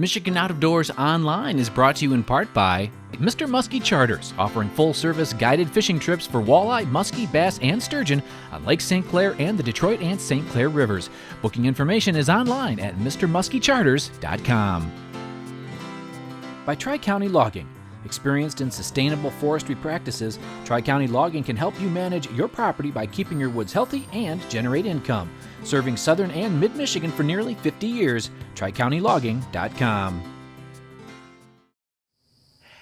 Michigan Out of Doors Online is brought to you in part by Mr. Muskie Charters, offering full-service guided fishing trips for walleye, muskie, bass, and sturgeon on Lake St. Clair and the Detroit and St. Clair rivers. Booking information is online at mrmuskiecharters.com. By Tri-County Logging. Experienced in sustainable forestry practices, Tri-County Logging can help you manage your property by keeping your woods healthy and generate income. Serving southern and mid-Michigan for nearly 50 years, TriCountyLogging.com.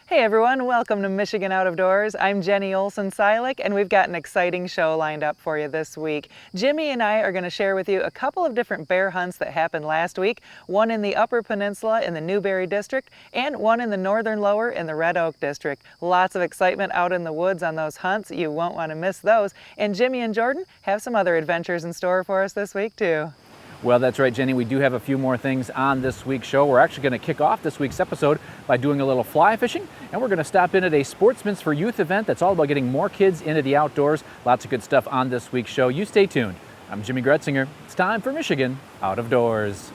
Hey everyone, welcome to Michigan Out of Doors. I'm Jenny Olson-Silik, and we've got an exciting show lined up for you this week. Jimmy and I are going to share with you a couple of different bear hunts that happened last week, one in the Upper Peninsula in the Newberry District, and one in the Northern Lower in the Red Oak District. Lots of excitement out in the woods on those hunts. You won't want to miss those. And Jimmy and Jordan have some other adventures in store for us this week too. Well, that's right, Jenny. We do have a few more things on this week's show. We're actually going to kick off this week's episode by doing a little fly fishing, and we're going to stop in at a Sportsman's for Youth event that's all about getting more kids into the outdoors. Lots of good stuff on this week's show. You stay tuned. I'm Jimmy Gretzinger. It's time for Michigan Out of Doors.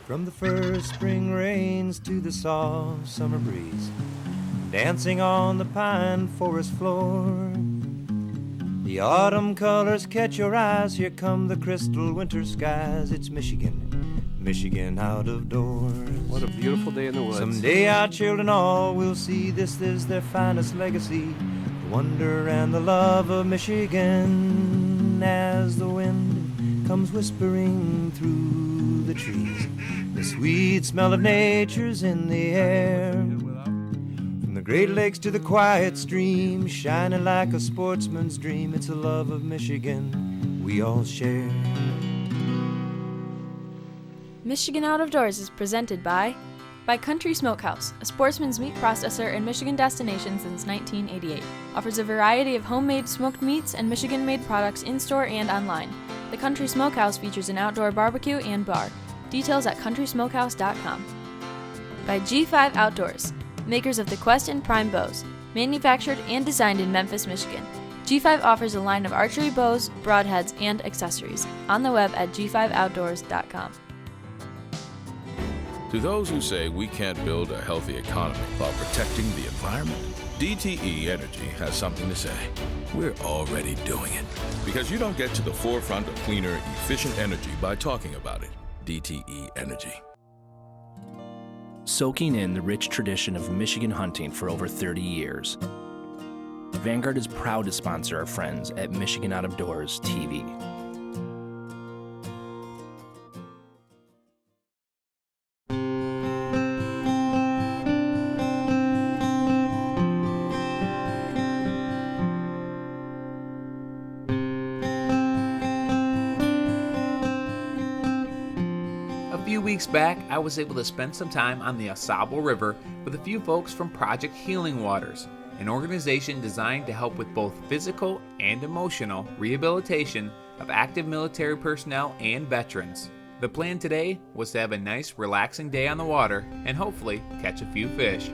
From the first spring rains to the soft summer breeze, dancing on the pine forest floor, the autumn colors catch your eyes. Here come the crystal winter skies. It's Michigan, Michigan out of doors. What a beautiful day in the woods. Someday our children all will see this is their finest legacy, the wonder and the love of Michigan. As the wind comes whispering through the trees, the sweet smell of nature's in the air. From the Great Lakes to the quiet stream, shining like a sportsman's dream, it's a love of Michigan we all share. Michigan Out of Doors is presented by Country Smokehouse, a sportsman's meat processor and Michigan destination since 1988. Offers a variety of homemade smoked meats and Michigan-made products in-store and online. The Country Smokehouse features an outdoor barbecue and bar. Details at countrysmokehouse.com. By G5 Outdoors, makers of the Quest and Prime bows, manufactured and designed in Memphis, Michigan. G5 offers a line of archery bows, broadheads, and accessories on the web at g5outdoors.com. To those who say we can't build a healthy economy while protecting the environment, DTE Energy has something to say. We're already doing it. Because you don't get to the forefront of cleaner, efficient energy by talking about it. DTE Energy. Soaking in the rich tradition of Michigan hunting for over 30 years, Vanguard is proud to sponsor our friends at Michigan Out of Doors TV. Weeks back, I was able to spend some time on the Ausable River with a few folks from Project Healing Waters, an organization designed to help with both physical and emotional rehabilitation of active military personnel and veterans. The plan today was to have a nice, relaxing day on the water and hopefully catch a few fish.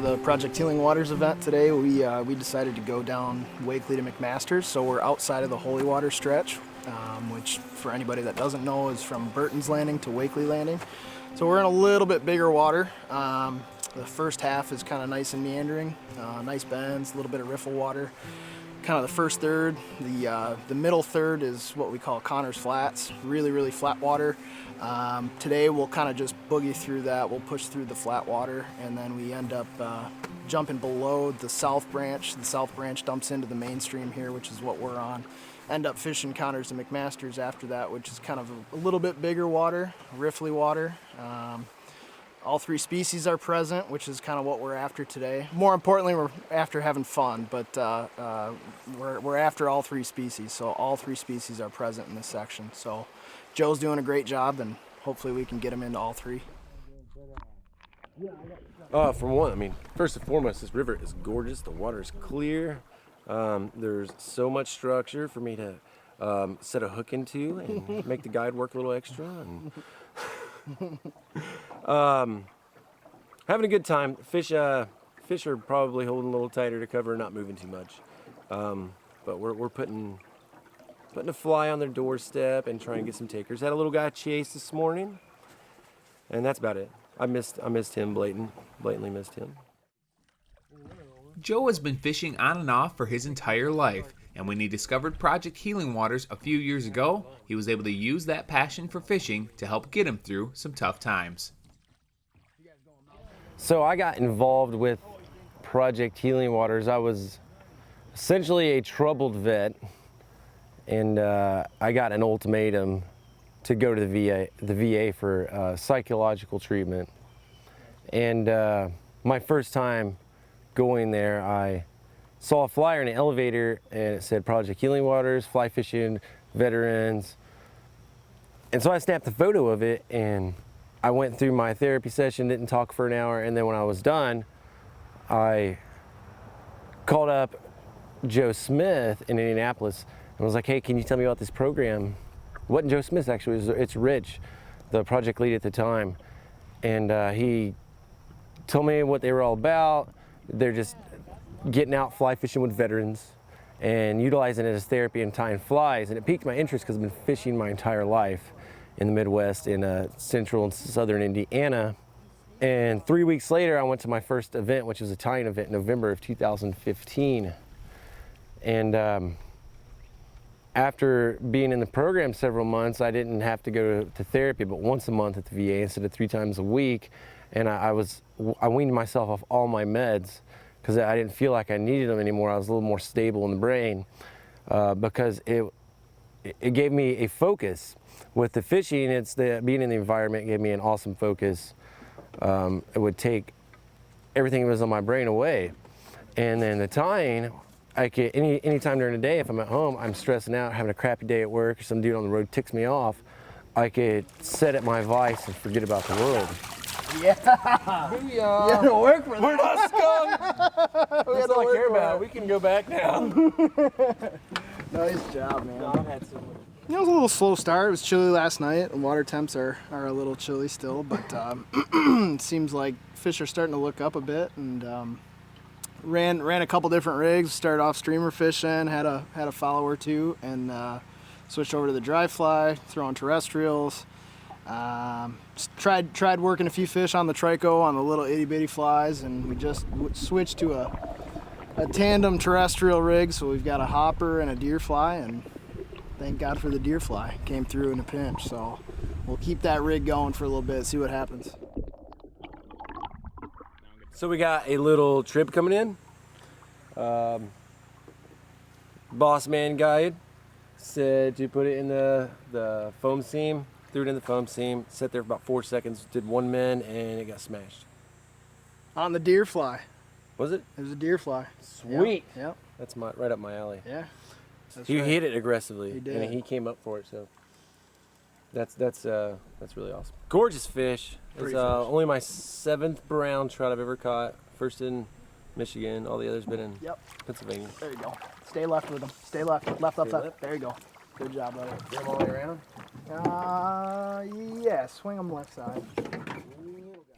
The Project Healing Waters event today, we decided to go down Wakely to McMaster's, so we're outside of the Holy Water stretch, which for anybody that doesn't know is from Burton's Landing to Wakely Landing. So we're in a little bit bigger water. The first half is kind of nice and meandering, nice bends, a little bit of riffle water. Kind of the first third, the middle third is what we call Connors Flats, really, really flat water. Today we'll kind of just boogie through that. We'll push through the flat water, and then we end up jumping below the South Branch. The South Branch dumps into the mainstream here, which is what we're on. End up fishing Connors and McMaster's after that, which is kind of a little bit bigger water, riffly water. All three species are present, which is kind of what we're after today. More importantly, we're after having fun, but we're after all three species, so all three species are present in this section. So Joe's doing a great job, and hopefully we can get him into all three. For one, I mean, first and foremost, this river is gorgeous. The water is clear. There's so much structure for me to set a hook into and make the guide work a little extra. And having a good time. Fish are probably holding a little tighter to cover and not moving too much. but we're putting a fly on their doorstep and trying to get some takers. Had a little guy chase this morning, and that's about it. I missed him, blatantly missed him. Joe has been fishing on and off for his entire life, and when he discovered Project Healing Waters a few years ago, he was able to use that passion for fishing to help get him through some tough times. So I got involved with Project Healing Waters. I was essentially a troubled vet, and I got an ultimatum to go to the VA for psychological treatment. And my first time going there, I saw a flyer in an elevator, and it said Project Healing Waters, fly fishing veterans. And so I snapped a photo of it, and I went through my therapy session, didn't talk for an hour, and then when I was done, I called up Joe Smith in Indianapolis and was like, hey, can you tell me about this program? It wasn't Joe Smith, actually, it's Rich, the project lead at the time. And he told me what they were all about. They're just getting out fly fishing with veterans and utilizing it as therapy and tying flies. And it piqued my interest because I've been fishing my entire life in the Midwest, in central and southern Indiana. And 3 weeks later, I went to my first event, which was a tying event in November of 2015. And after being in the program several months, I didn't have to go to therapy but once a month at the VA instead of 3 times a week. And I weaned myself off all my meds because I didn't feel like I needed them anymore. I was a little more stable in the brain because it gave me a focus. With the fishing, being in the environment gave me an awesome focus. It would take everything that was on my brain away. And then the tying, I could, any time during the day, if I'm at home, I'm stressing out, having a crappy day at work, or some dude on the road ticks me off, I could set at my vice and forget about the world. Yeah. Booyah. You had to work for that. We're not skunk. That's all I care about. We can go back now. Nice job, man. No, I've had so much. It was a little slow start. It was chilly last night. The water temps are a little chilly still, but it seems like fish are starting to look up a bit. And ran a couple different rigs. Started off streamer fishing, had a follower too, and switched over to the dry fly, throwing terrestrials. Tried working a few fish on the Trico on the little itty bitty flies, and we just switched to a tandem terrestrial rig. So we've got a hopper and a deer fly, and thank God for the deer fly. Came through in a pinch, so we'll keep that rig going for a little bit, see what happens. So we got a little trip coming in. Boss man guide said to put it in the foam seam. Threw it in the foam seam, sat there for about 4 seconds, did 1 min, and it got smashed. On the deer fly. Was it? It was a deer fly. Sweet. Yep. That's right up my alley. Yeah. He hit it aggressively. He did. And he came up for it, so that's really awesome. Gorgeous fish. It's only my 7th brown trout I've ever caught. First in Michigan. All the others been in Pennsylvania. There you go. Stay left with them. Stay left. Left. There you go. Good job, brother. Get them all the way around? Yeah, swing them left side.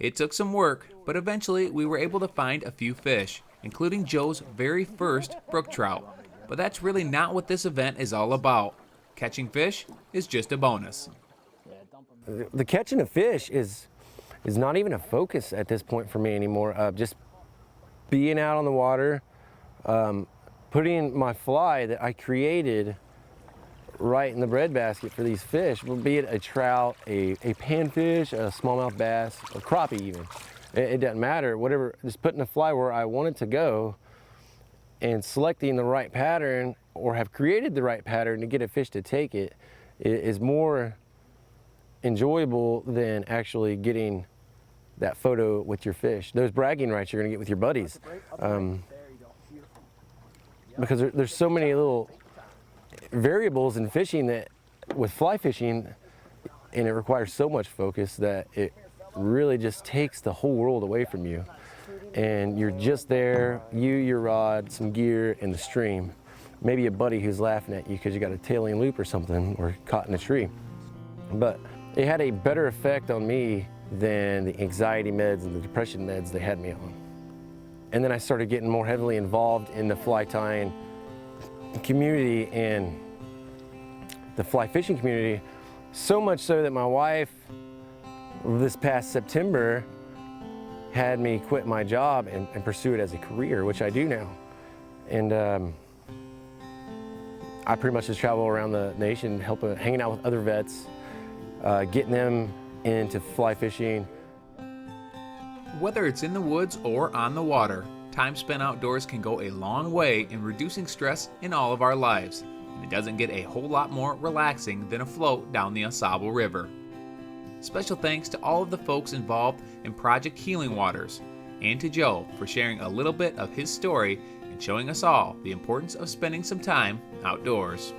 It took some work, but eventually we were able to find a few fish, including Joe's very first brook trout. But that's really not what this event is all about. Catching fish is just a bonus. The catching of fish is not even a focus at this point for me anymore. Just being out on the water, putting my fly that I created right in the breadbasket for these fish, be it a trout, a panfish, a smallmouth bass, a crappie even. It doesn't matter, whatever, just putting the fly where I want it to go and selecting the right pattern or have created the right pattern to get a fish to take it is more enjoyable than actually getting that photo with your fish. Those bragging rights you're gonna get with your buddies. Because there's so many little variables in fishing that with fly fishing, and it requires so much focus that it really just takes the whole world away from you. And you're just there, your rod, some gear, and the stream. Maybe a buddy who's laughing at you because you got a tailing loop or something or caught in a tree. But it had a better effect on me than the anxiety meds and the depression meds they had me on. And then I started getting more heavily involved in the fly tying community and the fly fishing community, so much so that my wife this past September had me quit my job and pursue it as a career, which I do now. And I pretty much just travel around the nation, hanging out with other vets, getting them into fly fishing. Whether it's in the woods or on the water, time spent outdoors can go a long way in reducing stress in all of our lives, and it doesn't get a whole lot more relaxing than a float down the AuSable River. Special thanks to all of the folks involved in Project Healing Waters, and to Joe for sharing a little bit of his story and showing us all the importance of spending some time outdoors.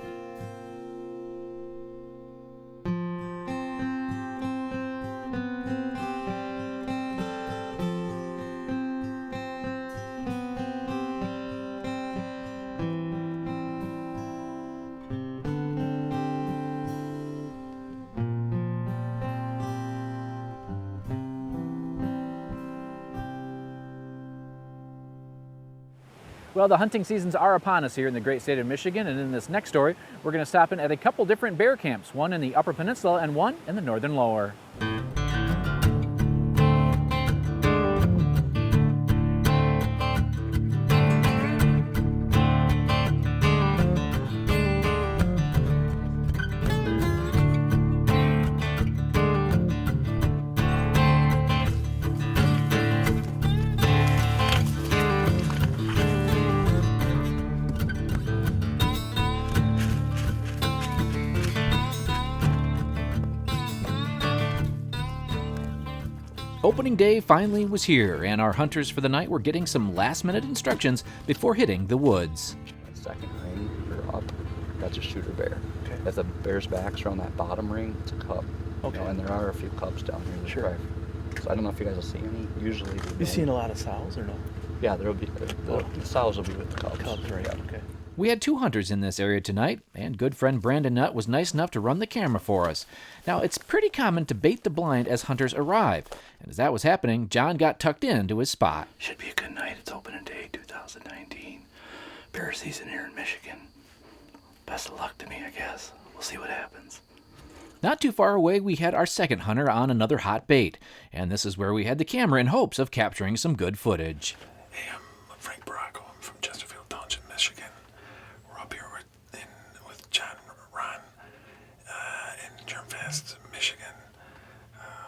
Well, the hunting seasons are upon us here in the great state of Michigan, and in this next story, we're going to stop in at a couple different bear camps, one in the Upper Peninsula and one in the northern Lower. Opening day finally was here, and our hunters for the night were getting some last-minute instructions before hitting the woods. Second ring or up, that's a shooter bear. Okay. If the bear's back's around that bottom ring, it's a cub. Okay. You know, and there are a few cubs down here. Sure. So I don't know if you guys will see any. Usually you seen a lot of sows or no? Yeah, there'll be the sows will be with the cubs. Cubs, right? Yeah. Okay. We had 2 hunters in this area tonight, and good friend Brandon Nutt was nice enough to run the camera for us. Now, it's pretty common to bait the blind as hunters arrive, and as that was happening, John got tucked into his spot. Should be a good night. It's opening day 2019. Bear season here in Michigan. Best of luck to me, I guess. We'll see what happens. Not too far away, we had our second hunter on another hot bait, and this is where we had the camera in hopes of capturing some good footage. Hey, I'm Frank Baracco. I'm from Chesterfield Township, Michigan. We're up here with John Ron in Germfest, Michigan.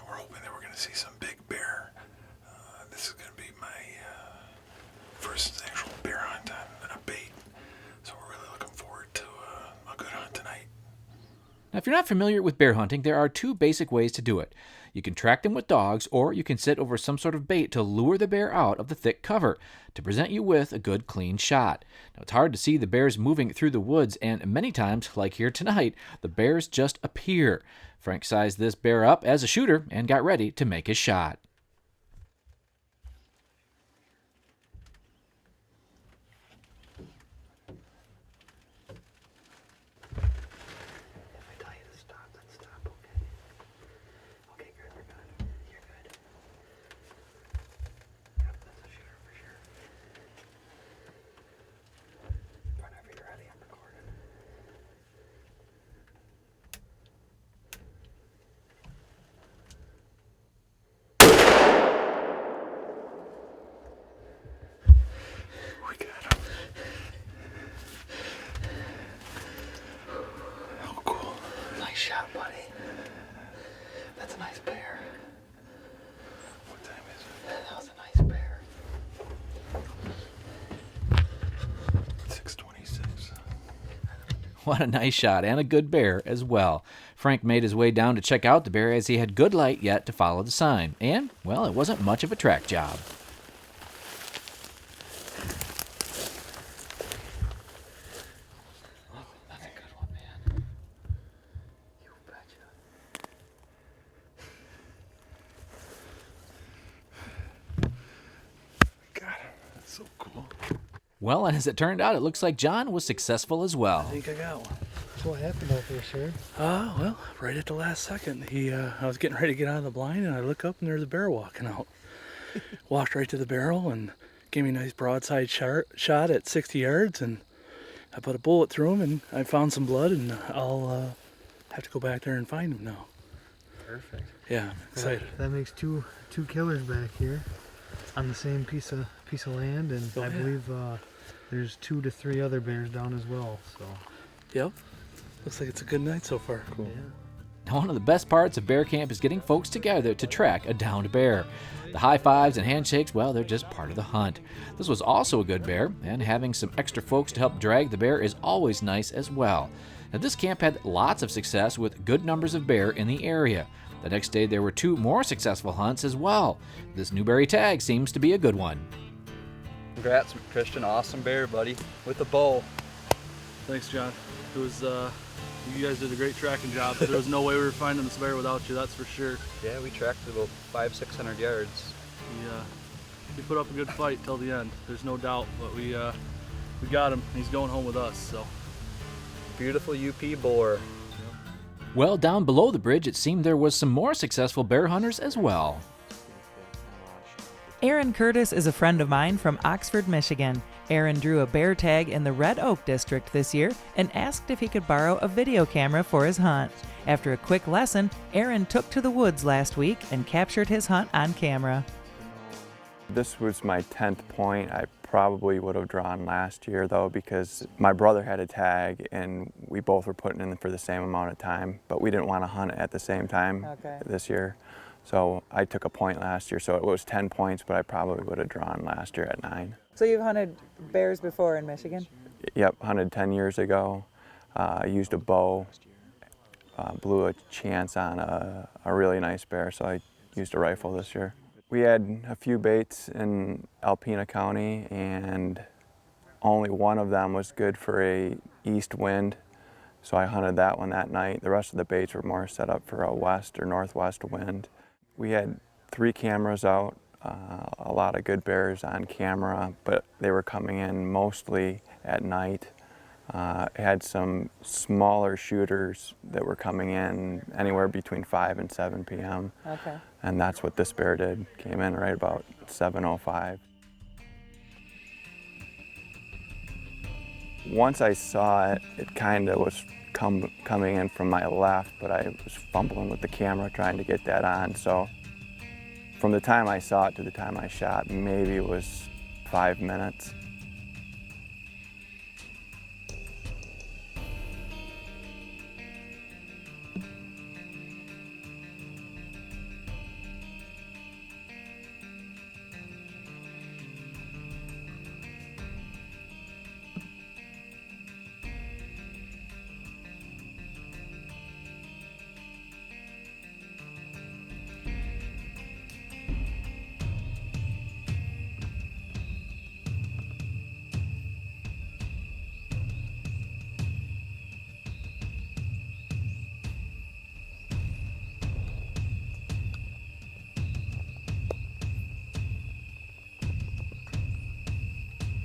We're hoping that we're going to see some big bear. This is going to be my first actual bear hunt on a bait, so we're really looking forward to a good hunt tonight. Now, if you're not familiar with bear hunting, there are 2 basic ways to do it. You can track them with dogs, or you can sit over some sort of bait to lure the bear out of the thick cover to present you with a good, clean shot. Now, it's hard to see the bears moving through the woods, and many times, like here tonight, the bears just appear. Frank sized this bear up as a shooter and got ready to make his shot. Shot, buddy. That's a nice bear. What time is it? That was a nice bear. 6:26. What a nice shot, and a good bear as well. Frank made his way down to check out the bear as he had good light yet to follow the sign. And, well, it wasn't much of a track job. So cool. Well, and as it turned out, it looks like John was successful as well. I think I got one. So what happened out there, sir? Well, right at the last second, I was getting ready to get out of the blind, and I look up, and there's a bear walking out. Walked right to the barrel and gave me a nice broadside shot at 60 yards, and I put a bullet through him, and I found some blood, and I'll have to go back there and find him now. Perfect. Yeah, I'm excited. That makes two killers back here on the same piece of land, and I believe there's 2 to 3 other bears down as well. So. Yep. Looks like it's a good night so far. Cool. Yeah. Now, one of the best parts of bear camp is getting folks together to track a downed bear. The high fives and handshakes, well, they're just part of the hunt. This was also a good bear, and having some extra folks to help drag the bear is always nice as well. Now, this camp had lots of success with good numbers of bear in the area. The next day, there were 2 more successful hunts as well. This Newberry tag seems to be a good one. Congrats, Christian. Awesome bear, buddy. With the bow. Thanks, John. It was, you guys did a great tracking job. There was no way we were finding this bear without you, that's for sure. Yeah, we tracked it about 500-600 yards. We put up a good fight till the end. There's no doubt, but we got him. He's going home with us, so. Beautiful UP boar. Well, down below the bridge, it seemed there was some more successful bear hunters as well. Aaron Curtis is a friend of mine from Oxford, Michigan. Aaron drew a bear tag in the Red Oak district this year and asked if he could borrow a video camera for his hunt. After a quick lesson, Aaron took to the woods last week and captured his hunt on camera. This was my 10th point. I probably would have drawn last year though, because my brother had a tag and we both were putting in for the same amount of time, but we didn't want to hunt at the same time this year. So I took a point last year, so it was 10 points, but I probably would have drawn last year at 9. So you've hunted bears before in Michigan? Yep, hunted 10 years ago. Used a bow, blew a chance on a really nice bear, so I used a rifle this year. We had a few baits in Alpena County, and only one of them was good for a east wind, so I hunted that one that night. The rest of the baits were more set up for a west or northwest wind. We had 3 cameras out, a lot of good bears on camera, but they were coming in mostly at night. Had some smaller shooters that were coming in anywhere between 5 and 7 p.m. Okay. And that's what this bear did. Came in right about 7:05. Once I saw it, it kind of was coming in from my left, but I was fumbling with the camera trying to get that on. So from the time I saw it to the time I shot, maybe it was 5 minutes.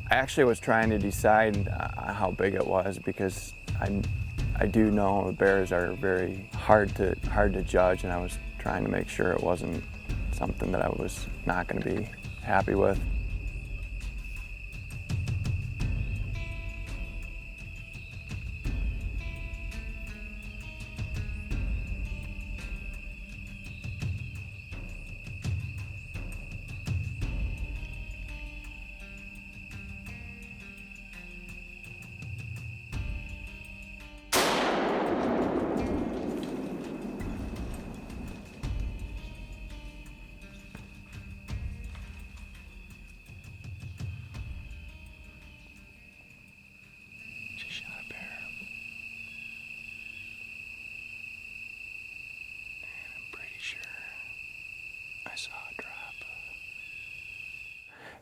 I actually was trying to decide how big it was, because I do know bears are very hard to judge, and I was trying to make sure it wasn't something that I was not going to be happy with.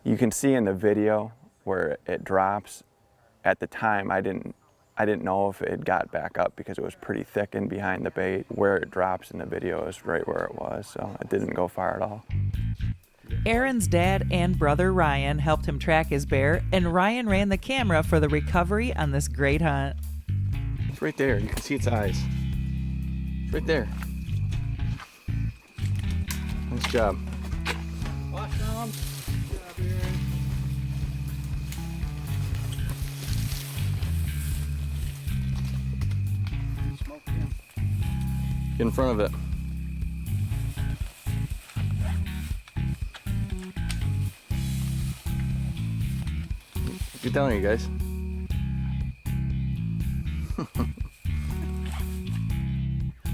You can see in the video where it drops. At the time, I didn't know if it got back up because it was pretty thick in behind the bait. Where it drops in the video is right where it was, so it didn't go far at all. Aaron's dad and brother Ryan helped him track his bear, and Ryan ran the camera for the recovery on this great hunt. It's right there. You can see its eyes. It's right there. Nice job. Awesome. Good job, Aaron. Get in front of it. Get down here, you guys.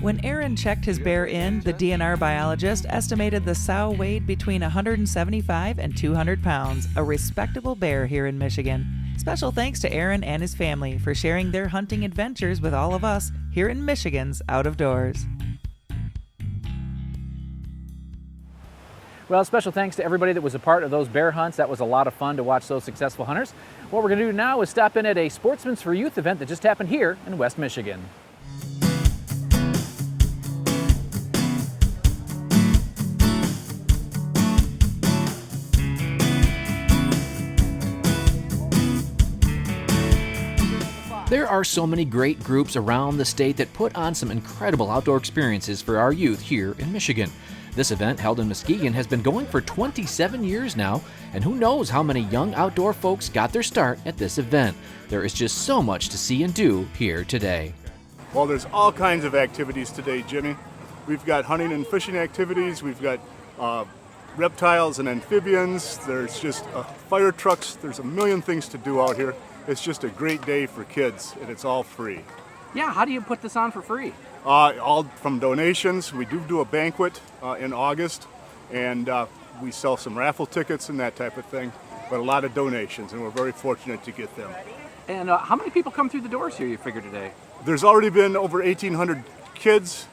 When Aaron checked his bear in, the DNR biologist estimated the sow weighed between 175 and 200 pounds, a respectable bear here in Michigan. Special thanks to Aaron and his family for sharing their hunting adventures with all of us here in Michigan's Out of Doors. Well, special thanks to everybody that was a part of those bear hunts. That was a lot of fun to watch those successful hunters. What we're going to do now is stop in at a Sportsman's for Youth event that just happened here in West Michigan. There are so many great groups around the state that put on some incredible outdoor experiences for our youth here in Michigan. This event, held in Muskegon, has been going for 27 years now, and who knows how many young outdoor folks got their start at this event. There is just so much to see and do here today. Well, there's all kinds of activities today, Jimmy. We've got hunting and fishing activities, we've got reptiles and amphibians, there's just fire trucks, there's a million things to do out here. It's just a great day for kids, and it's all free. Yeah, how do you put this on for free? All from donations. We do a banquet in August, and we sell some raffle tickets and that type of thing, but a lot of donations, and we're very fortunate to get them. And how many people come through the doors here, you figure, today? There's already been over 1,800 kids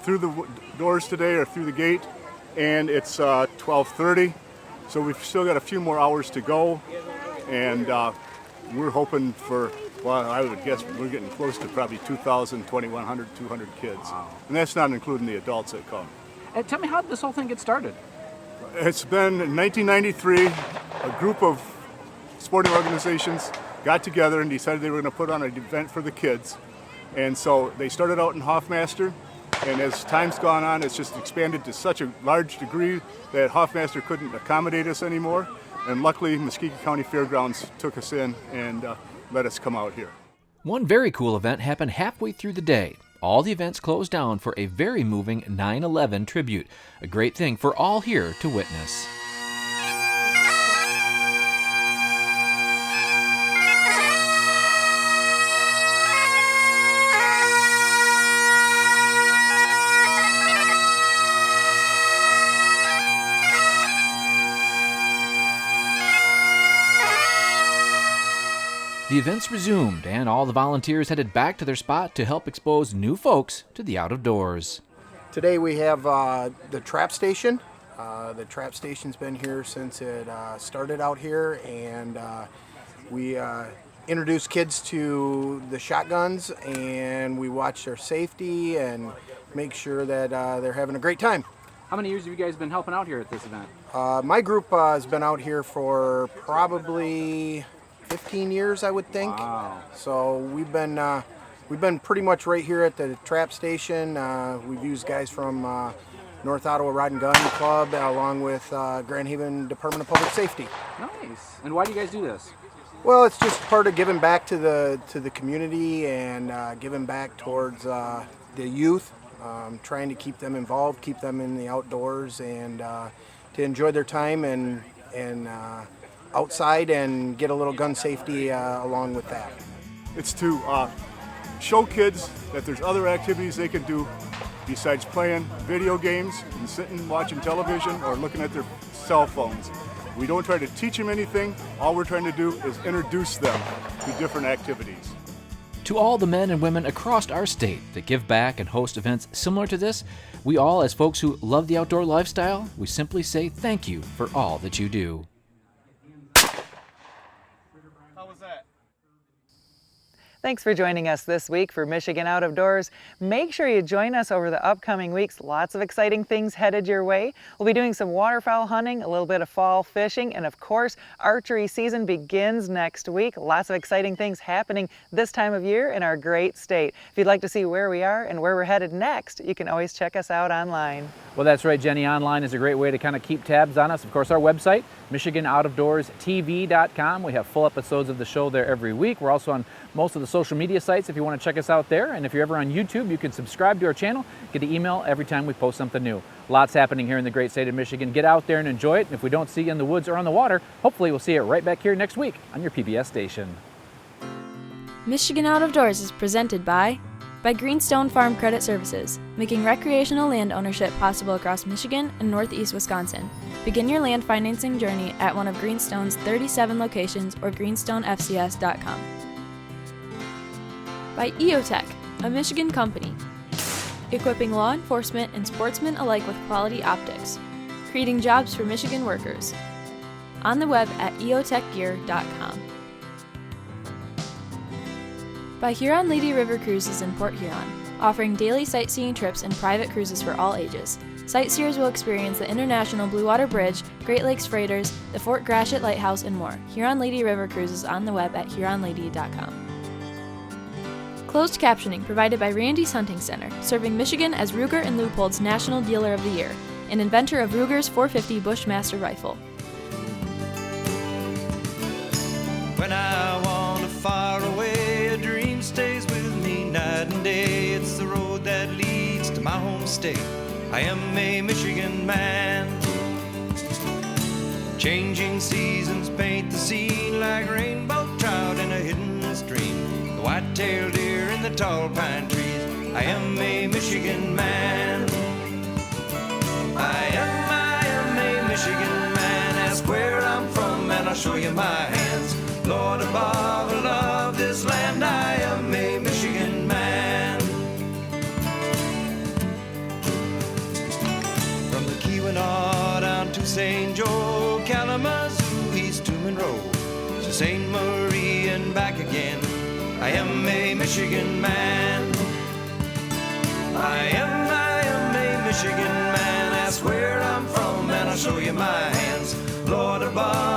through the doors today, or through the gate, and it's 12:30, so we've still got a few more hours to go, and we're hoping for, well, I would guess we're getting close to probably 2,000, 2,100, 200 kids. Wow. And that's not including the adults that come. And tell me, how did this whole thing get started? It's been in 1993, a group of sporting organizations got together and decided they were going to put on an event for the kids. And so they started out in Hoffmaster, and as time's gone on, it's just expanded to such a large degree that Hoffmaster couldn't accommodate us anymore. And luckily, Muskegon County Fairgrounds took us in and let us come out here. One very cool event happened halfway through the day. All the events closed down for a very moving 9/11 tribute, a great thing for all here to witness. The events resumed, and all the volunteers headed back to their spot to help expose new folks to the out of doors. Today we have the trap station. The trap station's been here since it started out here, and we introduce kids to the shotguns, and we watch their safety and make sure that they're having a great time. How many years have you guys been helping out here at this event? My group has been out here for probably 15 years, I would think. Wow. So we've been pretty much right here at the trap station. We've used guys from North Ottawa Rod and Gun Club, along with Grand Haven Department of Public Safety. Nice. And why do you guys do this? Well, it's just part of giving back to the community and giving back towards the youth, trying to keep them involved, keep them in the outdoors, and to enjoy their time and outside and get a little gun safety along with that. It's to show kids that there's other activities they can do besides playing video games and sitting watching television or looking at their cell phones. We don't try to teach them anything. All we're trying to do is introduce them to different activities. To all the men and women across our state that give back and host events similar to this, we all, as folks who love the outdoor lifestyle, we simply say thank you for all that you do. Thanks for joining us this week for Michigan Out of Doors. Make sure you join us over the upcoming weeks. Lots of exciting things headed your way. We'll be doing some waterfowl hunting, a little bit of fall fishing, and of course, archery season begins next week. Lots of exciting things happening this time of year in our great state. If you'd like to see where we are and where we're headed next, you can always check us out online. Well, that's right, Jenny. Online is a great way to kind of keep tabs on us. Of course, our website, MichiganOutofDoorsTV.com. We have full episodes of the show there every week. We're also on most of the social media sites if you want to check us out there. And if you're ever on YouTube, you can subscribe to our channel, get an email every time we post something new. Lots happening here in the great state of Michigan. Get out there and enjoy it. And if we don't see you in the woods or on the water, hopefully we'll see you right back here next week on your PBS station. Michigan Out of Doors is presented by Greenstone Farm Credit Services, making recreational land ownership possible across Michigan and northeast Wisconsin. Begin your land financing journey at one of Greenstone's 37 locations or greenstonefcs.com. By EOTech, a Michigan company, equipping law enforcement and sportsmen alike with quality optics, creating jobs for Michigan workers. On the web at eotechgear.com. By Huron Lady River Cruises in Port Huron, offering daily sightseeing trips and private cruises for all ages. Sightseers will experience the International Blue Water Bridge, Great Lakes Freighters, the Fort Gratiot Lighthouse, and more. Huron Lady River Cruises on the web at huronlady.com. Closed captioning provided by Randy's Hunting Center, serving Michigan as Ruger and Leupold's National Dealer of the Year, and inventor of Ruger's 450 Bushmaster rifle. When I wander far away, a dream stays with me night and day. It's the road that leads to my home state. I am a Michigan man. Changing seasons paint the scene like rainbow trout in a hidden stream. The white-tailed deer in the tall pine trees. I am a Michigan man. I am a Michigan man. Ask where I'm from and I'll show you my hands. Lord above, I love this land. I am a Michigan man. From the Keweenaw down to St. Joe, Kalamazoo, east to Monroe, to St. Marie and back again. I am a Michigan man. I am a Michigan man. Ask where I'm from and I'll show you my hands. Lord above,